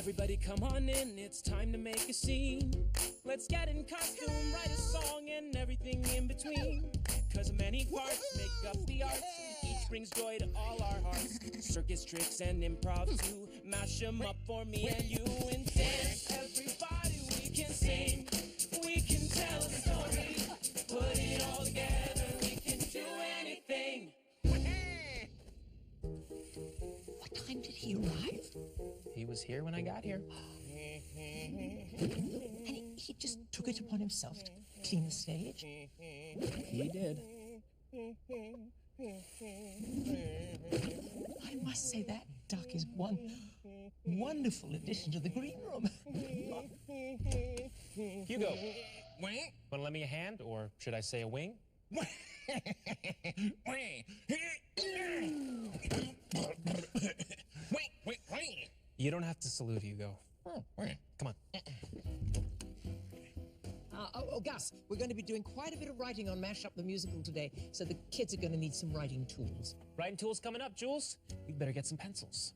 Everybody come on in, it's time to make a scene. Let's get in costume, write a song and everything in between. Cause many parts make up the arts, each brings joy to all our hearts. Circus tricks and improv too, mash them up for me and you. And dance, everybody, we can sing, we can tell a story. Put it all together, we can do anything. What time did he arrive? He was here when I got here. And he just took it upon himself to clean the stage? He did. I must say that duck is one wonderful addition to the green room. Hugo, wanna lend me a hand, or should I say a wing? You don't have to salute, Hugo. Come on. Gus, we're going to be doing quite a bit of writing on Mash Up the Musical today, so the kids are going to need some writing tools. Writing tools coming up, Jules. You better get some pencils.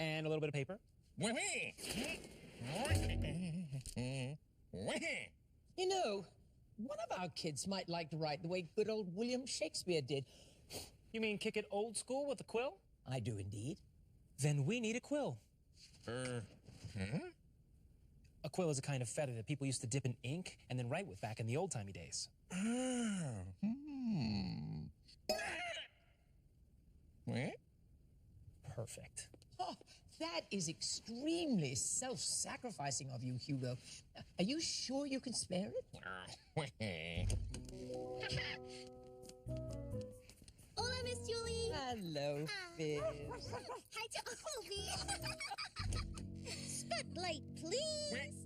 And a little bit of paper. You know, one of our kids might like to write the way good old William Shakespeare did. You mean kick it old school with a quill? I do indeed. Then we need a quill. A quill is a kind of feather that people used to dip in ink and then write with back in the old-timey days. Perfect. Oh, that is extremely self-sacrificing of you, Hugo. Are you sure you can spare it? Hola, Miss Julie. Hello, Fizz. Hi, Toby. Spotlight, please.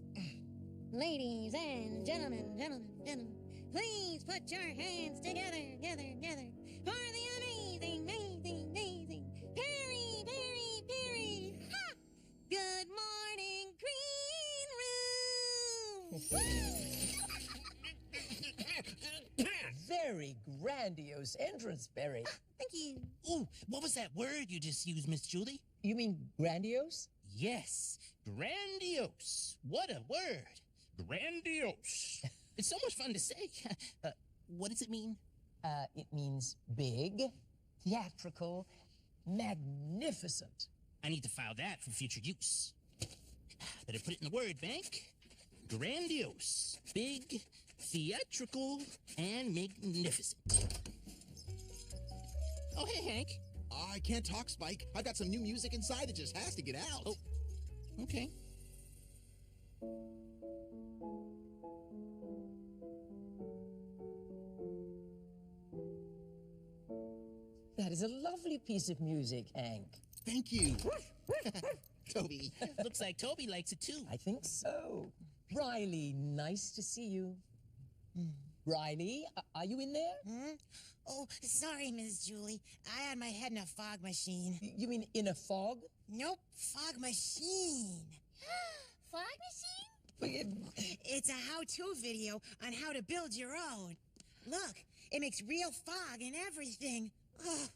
Ladies and gentlemen, please put your hands together, for the amazing, Perry. Ha! Good morning, Greenroom. Very grandiose entrance, Barry. Thank you. Ooh, what was that word you just used, Miss Julie? You mean grandiose? Yes, grandiose. What a word. Grandiose. It's so much fun to say. What does it mean? It means big, theatrical, magnificent. I need to file that for future use. Better put it in the word bank. Grandiose, big, theatrical, and magnificent. Oh, hey, Hank. I can't talk, Spike. I've got some new music inside that just has to get out. Oh, okay. That is a lovely piece of music, Hank. Thank you. Toby. Looks like Toby likes it too. I think so. Riley, nice to see you. Riley, are you in there? Oh, sorry, Miss Julie. I had my head in a fog machine. You mean in a fog? Nope, fog machine. Fog machine? It's a how-to video on how to build your own. Look, it makes real fog and everything. Oh,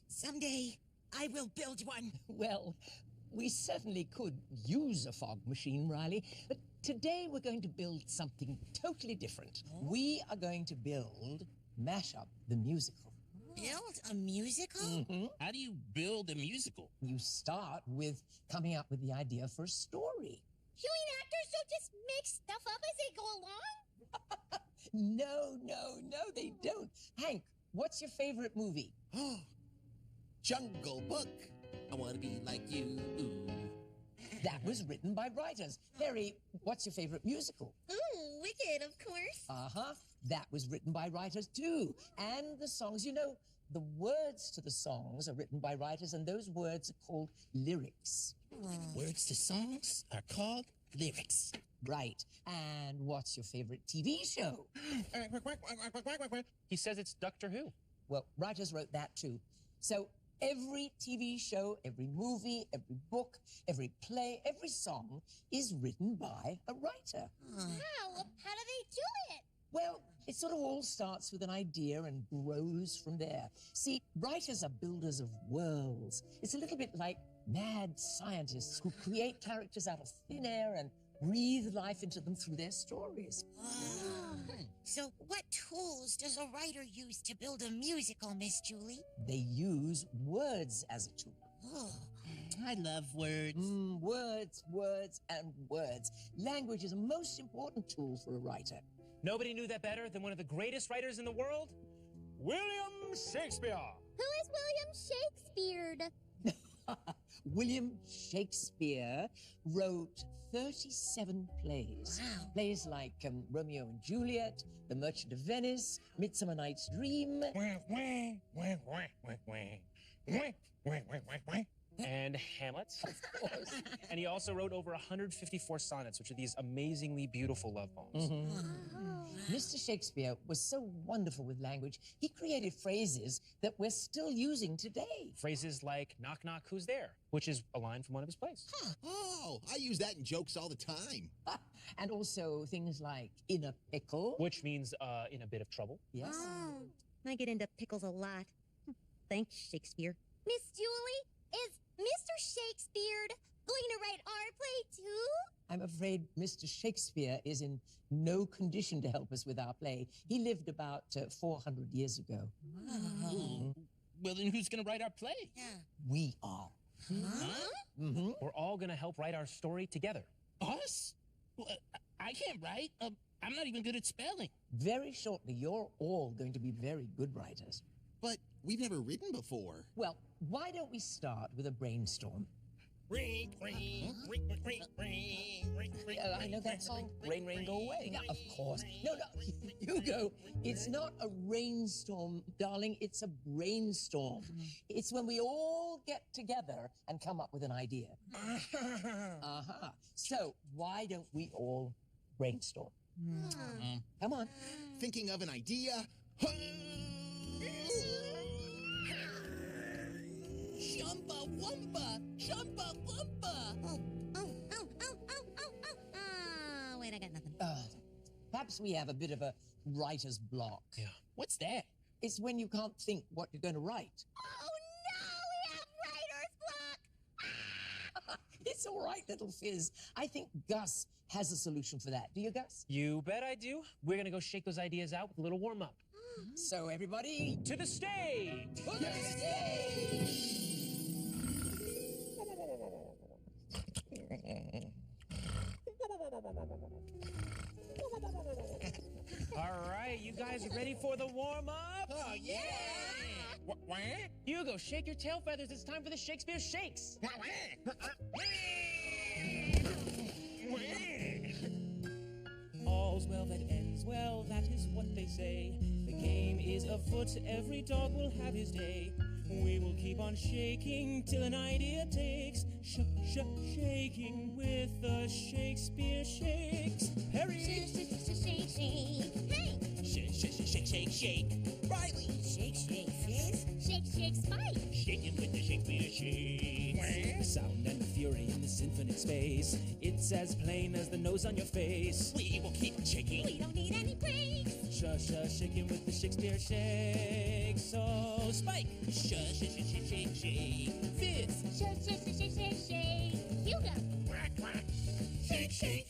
someday I will build one. Well, we certainly could use a fog machine, Riley, but today we're going to build something totally different. We are going to build Mash Up the Musical. Build a musical? How do you build a musical? You start with coming up with the idea for a story. You mean actors don't just make stuff up as they go along? No, they don't. Hank, what's your favorite movie? Jungle Book. I want to be like you. Ooh. That was written by writers. Harry, what's your favorite musical? Ooh, Wicked, of course. Uh-huh. That was written by writers, too. And the songs, you know, the words to the songs are written by writers, and those words are called lyrics. Words to songs are called lyrics. Right. And what's your favorite TV show? He says it's Doctor Who. Well, writers wrote that, too. So every TV show, every movie, every book, every play, every song is written by a writer. How? How do they do it? Well, It sort of all starts with an idea and grows from there. See, writers are builders of worlds. It's a little bit like mad scientists who create characters out of thin air and breathe life into them through their stories. So what tools does a writer use to build a musical, Miss Julie? They use words as a tool. Oh. I love words. Words, words, and words. Language is a most important tool for a writer. Nobody knew that better than one of the greatest writers in the world, William Shakespeare. Who is William Shakespeare? William Shakespeare wrote 37 plays. Wow. Plays like Romeo and Juliet, The Merchant of Venice, Midsummer Night's Dream. And Hamlet. Of course. And he also wrote over 154 sonnets, which are these amazingly beautiful love poems. Mr. Shakespeare was so wonderful with language, he created phrases that we're still using today. Phrases like, knock, knock, who's there? Which is a line from one of his plays. Oh, I use that in jokes all the time. And also things like in a pickle. Which means in a bit of trouble. Yes. Oh, I get into pickles a lot. Thanks, Shakespeare. Miss Julie, is Mr. Shakespeare going to write our play too? I'm afraid Mr. Shakespeare is in no condition to help us with our play. He lived about 400 years ago. Ooh. Well, then who's going to write our play? Yeah. We are. We're all going to help write our story together. Us? Well, I can't write. I'm not even good at spelling. Very shortly, you're all going to be very good writers. But we've never written before. Well, why don't we start with a brainstorm? Yeah, I know that song. Rain, rain, go away. Yeah, of course. No, Hugo, it's not a rainstorm, darling. It's a brainstorm. It's when we all get together and come up with an idea. So why don't we all brainstorm? Come on. Thinking of an idea. Shumba wumba! Shumba wumba! Oh, wait, I got nothing. Perhaps we have a bit of a writer's block. Yeah. What's that? It's when you can't think what you're going to write. Oh no, we have writer's block! It's all right, little Fizz. I think Gus has a solution for that. Do you, Gus? You bet I do. We're going to go shake those ideas out with a little warm-up. So, everybody, To the stage! to the stage! All right, you guys ready for the warm-up? Oh, yeah! Hugo, shake your tail feathers. It's time for the Shakespeare Shakes. All's well that ends well, that is what they say. The game is afoot, every dog will have his day. We will keep on shaking till an idea takes. Shaking with the Shakespeare Shakes. Harry! Shake, hey! Shake. Riley! Shake, Fizz. Shake, Spike! Shaking with the Shakespeare Shakes. The sound and the fury in this infinite space. It's as plain as the nose on your face. We will keep on shaking. We don't need any breaks! Shaking with the Shakespeare Shakes. So, Spike! Shake. Fizz. Shake! Hugo! Shake.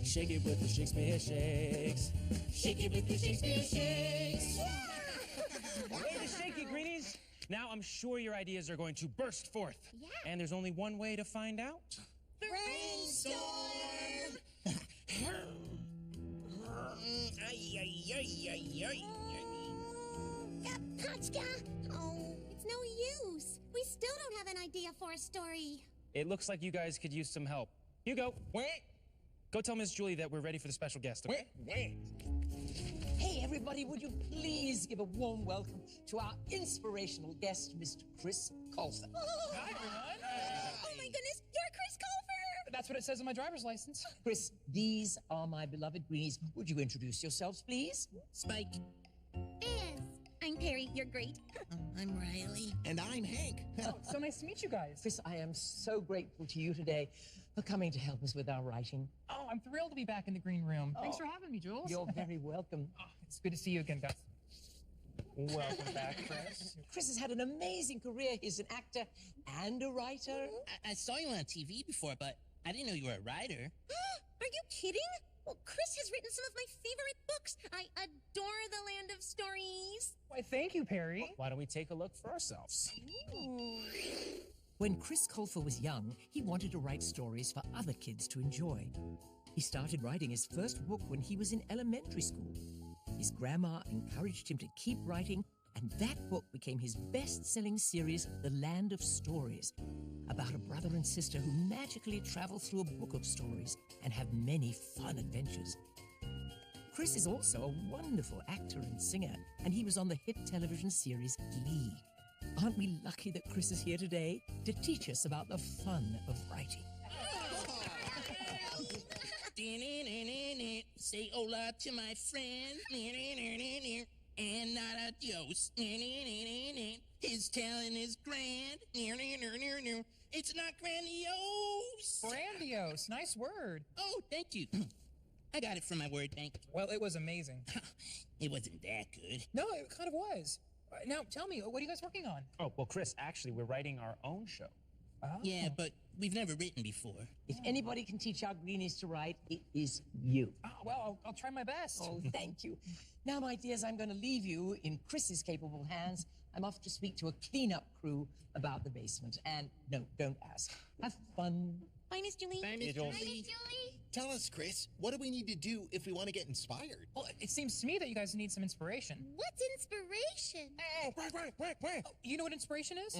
Shake it with the Shakespeare Shakes. Shake it with the Shakespeare Shakes. Way to shake it, Greenies! Now I'm sure your ideas are going to burst forth. Yeah. And there's only one way to find out. Brainstorm! Pachka! Oh, it's no use. We still don't have an idea for a story. It looks like you guys could use some help. Hugo, go tell Miss Julie that we're ready for the special guest. Okay? Hey, everybody, would you please give a warm welcome to our inspirational guest, Mr. Chris Colfer. Hi, everyone. Oh my goodness, you're Chris Colfer! That's what it says on my driver's license. Chris, these are my beloved greenies. Would you introduce yourselves, please? Spike. Fizz! I'm Perry, you're great. I'm Riley. And I'm Hank. So nice to meet you guys. Chris, I am so grateful to you today for coming to help us with our writing. Oh, I'm thrilled to be back in the green room. Thanks Oh, for having me, Jules. You're very welcome. Oh, it's good to see you again, Gus. Welcome back, Chris. Chris has had an amazing career. He's an actor and a writer. I saw you on TV before, but I didn't know you were a writer. Are you kidding? Well, Chris has written some of my favorite books. I adore the land of stories. Why, thank you, Perry. Why don't we take a look for ourselves? When Chris Colfer was young, he wanted to write stories for other kids to enjoy. He started writing his first book when he was in elementary school. His grandma encouraged him to keep writing, and that book became his best-selling series, The Land of Stories, about a brother and sister who magically travel through a book of stories and have many fun adventures. Chris is also a wonderful actor and singer, and he was on the hit television series Glee. Aren't we lucky that Chris is here today to teach us about the fun of writing? Say hola to my friend, and not adios. His talent is grand. It's not grandiose. Grandiose. Nice word. Oh, thank you. I got it from my word bank. Well, it was amazing. It wasn't that good. No, it kind of was. Now, tell me, what are you guys working on? Oh, well, Chris, actually, we're writing our own show. Oh. Yeah, but we've never written before. If anybody can teach our greenies to write, it is you. Oh, well, I'll try my best. Oh, thank you. Now, my dears, I'm going to leave you in Chris's capable hands. I'm off to speak to a cleanup crew about the basement. And no, don't ask. Have fun. Bye, Miss Julie. Bye, Miss Julie. Bye, Miss Julie. Julie. Tell us, Chris, what do we need to do if we want to get inspired? Well, it seems to me that you guys need some inspiration. What's inspiration? Oh, you know what inspiration is?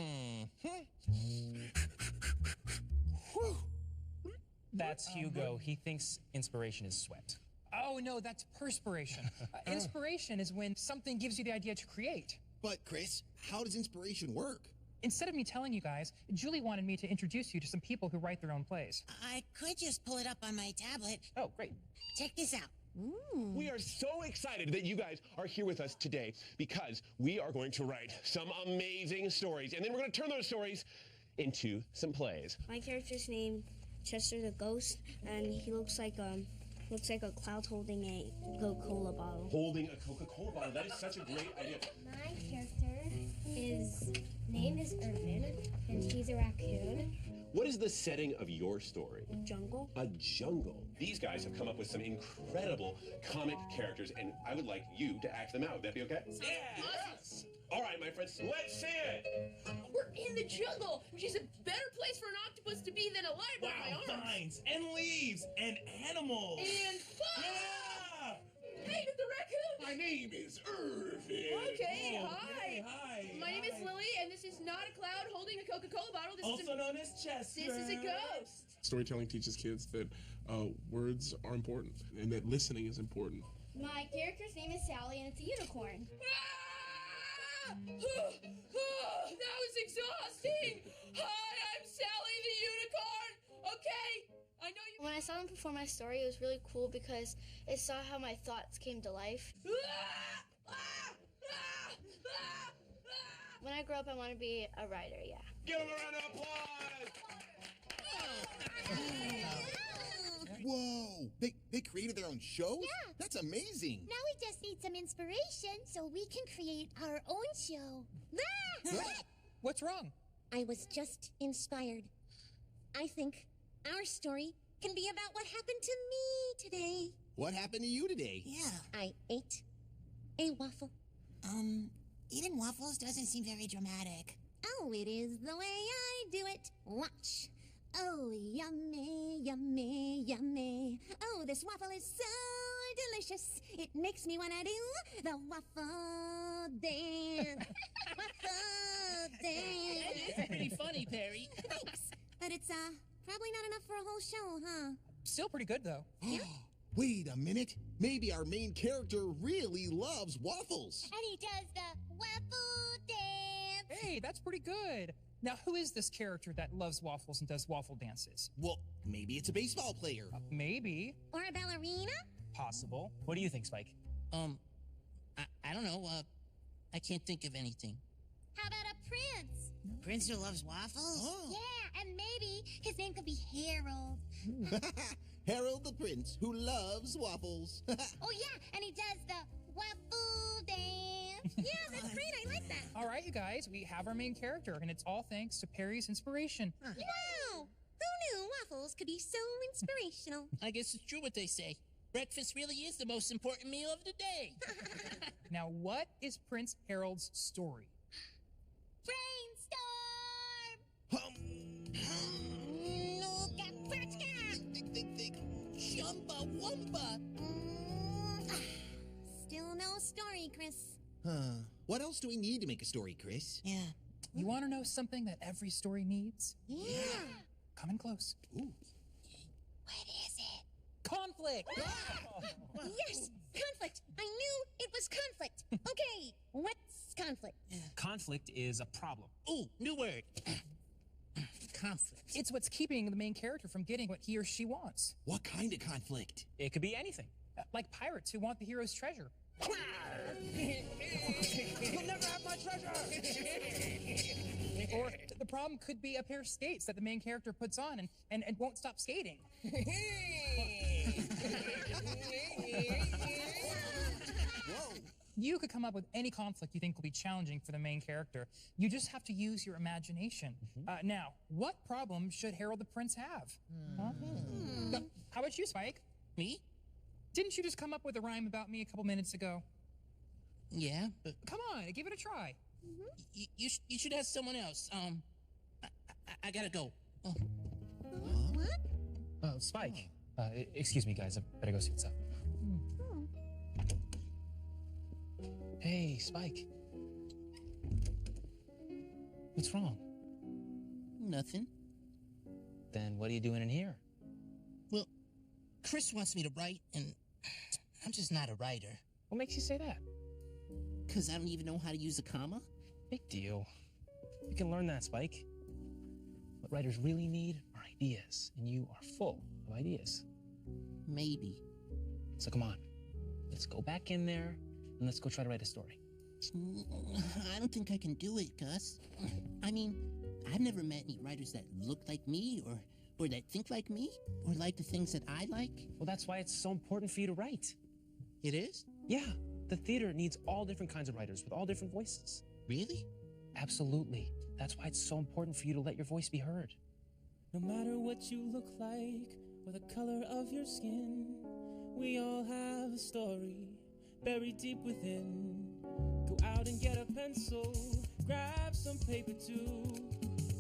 That's Hugo. He thinks inspiration is sweat. Oh, no, that's perspiration. Inspiration is when something gives you the idea to create. But, Chris, how does inspiration work? Instead of me telling you guys, Julie wanted me to introduce you to some people who write their own plays. I could just pull it up on my tablet. Oh, great. Check this out. We are so excited that you guys are here with us today because we are going to write some amazing stories. And then we're going to turn those stories into some plays. My character's named Chester the Ghost, and he looks like a cloud holding a Coca-Cola bottle. Holding a Coca-Cola bottle. That is such a great idea. My character name is Irvin, and he's a raccoon. What is the setting of your story? Jungle. A jungle. These guys have come up with some incredible comic characters, and I would like you to act them out. Would that be okay? Yes! All right, my friends, let's see it! We're in the jungle, which is a better place for an octopus to be than a library. Wow, vines and leaves and animals. And yeah! Hey, Mr. Raccoon! My name is Irvin. Okay, Oh, hi. hey, hi. My name is Lily, and this is not a cloud holding a Coca-Cola bottle. This Also known as Chester. This is a ghost. Storytelling teaches kids that words are important and that listening is important. My character's name is Sally, and it's a unicorn. That was exhausting. Hi, I'm Sally the unicorn. Okay, I know you. When I saw him perform my story, it was really cool because it saw how my thoughts came to life. When I grow up, I want to be a writer, yeah. Give them a round of applause! Whoa! They created their own show? Yeah. That's amazing. Now we just need some inspiration so we can create our own show. What's wrong? I was just inspired. I think our story can be about what happened to me today. What happened to you today? Yeah. I ate a waffle. Eating waffles doesn't seem very dramatic. Oh, it is the way I do it. Watch. Oh, yummy, yummy, yummy. Oh, this waffle is so delicious. It makes me want to do the waffle dance. Waffle dance. It is pretty funny, Perry. Thanks. But it's, probably not enough for a whole show, huh? Still pretty good, though. Wait a minute. Maybe our main character really loves waffles. And he does the waffle dance. Hey, that's pretty good. Now, who is this character that loves waffles and does waffle dances? Well, maybe it's a baseball player. Maybe. Or a ballerina? Possible. What do you think, Spike? I don't know. I can't think of anything. How about a prince? Prince who loves waffles? Oh. Yeah, and maybe his name could be Harold. Harold the Prince, who loves waffles. Oh, yeah, and he does the waffle dance. Yeah, that's great. I like that. All right, you guys, we have our main character, and it's all thanks to Perry's inspiration. Wow. Who knew waffles could be so inspirational? I guess it's true what they say. Breakfast really is the most important meal of the day. Now, what is Prince Harold's story? Brainstorm! Look at Prince Harold! Think. Jumba Wumba. Still no story, Chris. What else do we need to make a story, Chris? Yeah. You want to know something that every story needs? Yeah. Come in close. Ooh. What is it? Conflict! Yes, conflict. I knew it was conflict. Okay, what's conflict? Conflict is a problem. Ooh, new word. Conflict. It's what's keeping the main character from getting what he or she wants. What kind of conflict? It could be anything. Like pirates who want the hero's treasure. You'll never have my treasure! Or the problem could be a pair of skates that the main character puts on and won't stop skating. Whoa. You could come up with any conflict you think will be challenging for the main character. You just have to use your imagination. Now, what problem should Harold the Prince have? How about you, Spike? Me? Didn't you just come up with a rhyme about me a couple minutes ago? Yeah, but Come on, give it a try. you should ask someone else. I gotta go. Oh. What? Spike. Excuse me, guys. I better go see what's up. Hey, Spike. What's wrong? Nothing. Then what are you doing in here? Well, Chris wants me to write, and I'm just not a writer. What makes you say that? 'Cause I don't even know how to use a comma. Big deal. You can learn that, Spike. What writers really need are ideas, and you are full of ideas. Maybe. So come on, let's go back in there, and let's go try to write a story. I don't think I can do it, Gus. I mean, I've never met any writers that look like me, or that think like me, or like the things that I like. Well, that's why it's so important for you to write. It is? Yeah, the theater needs all different kinds of writers with all different voices. Really? Absolutely. That's why it's so important for you to let your voice be heard. No matter what you look like or the color of your skin, we all have a story buried deep within. Go out and get a pencil, grab some paper too.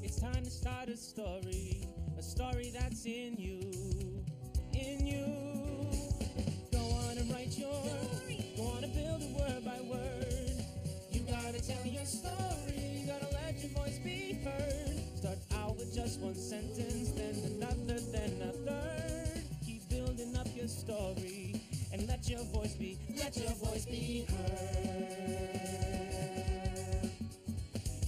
It's time to start a story that's in you, in you. Go on and write yours, go on and build it word by word. You gotta tell your story, you gotta let your voice be heard. Start out with just one sentence, then another, then a third. Keep building up your story, and let your voice be heard.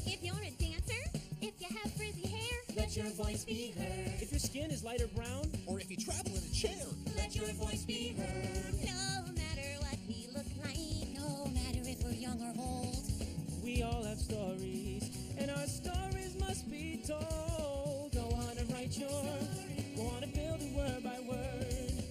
If you're a dancer, if you have frizzy hair, Let your voice be heard. If your skin is light or brown, Or if you travel in a chair, let your voice be heard. no matter what we look like, no matter if we're young or old. We all have stories, and our stories must be told. Go on and write yours, go on and build it word by word.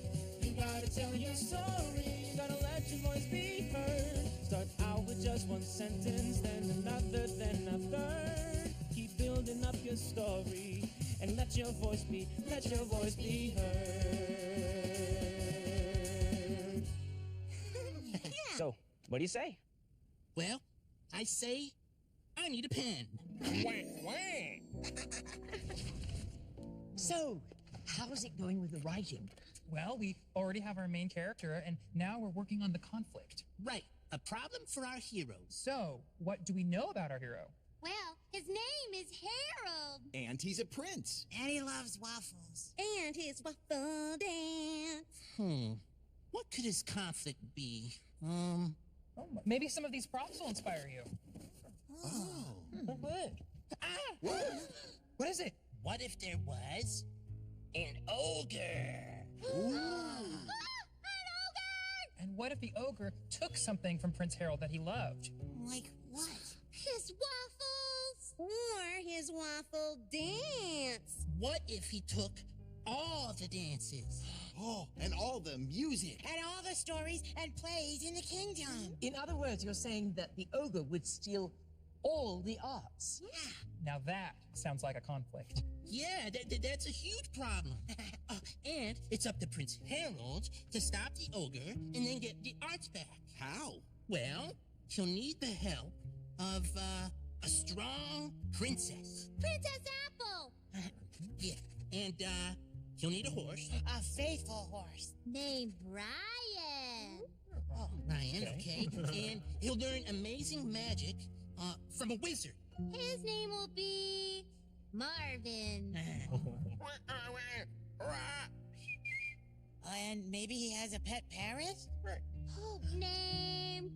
You gotta tell your story, you gotta let your voice be heard. Start out with just one sentence, then another, then a third. Keep building up your story, and let your voice be heard. So, what do you say? Well, I say I need a pen. So, how's it going with the writing? Well, we already have our main character, and now we're working on the conflict. Right, a problem for our heroes. So, what do we know about our hero? Well, his name is Harold. and he's a prince. And he loves waffles. And his waffle dance. What could his conflict be? Oh, maybe some of these props will inspire you. Oh. What is it? What if there was an ogre? And what if the ogre took something from Prince Harold that he loved? Like what? His waffles. Or his waffle dance. What if he took all the dances? Oh, and all the music. And all the stories and plays in the kingdom. In other words, you're saying that the ogre would steal all the arts. Yeah. Now that sounds like a conflict. Yeah, that's a huge problem. And it's up to Prince Harold to stop the ogre and then get the arts back. How? Well, he'll need the help of a strong princess. Princess Apple! Yeah, and he'll need a horse. A faithful horse. Named Brian. Oh, Ryan, okay. And he'll learn amazing magic from a wizard. His name will be Marvin. And maybe he has a pet parrot? Name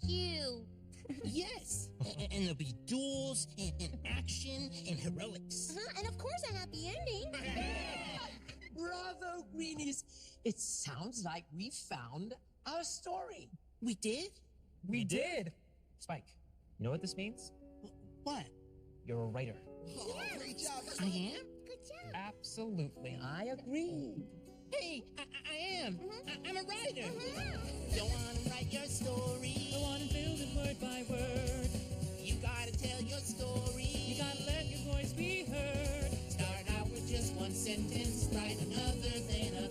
Hugh. Yes, and there'll be duels and action and heroics. And of course a happy ending. Bravo, Greenies. It sounds like we found our story. We did? We did. Spike, you know what this means? What? You're a writer. Oh, great job. I am? Good job. Absolutely. I agree. Hey, I am. I'm a writer. Go on and write your story. Go on and build it word by word. You gotta tell your story. You gotta let your voice be heard. Start out with just one sentence, write another, then a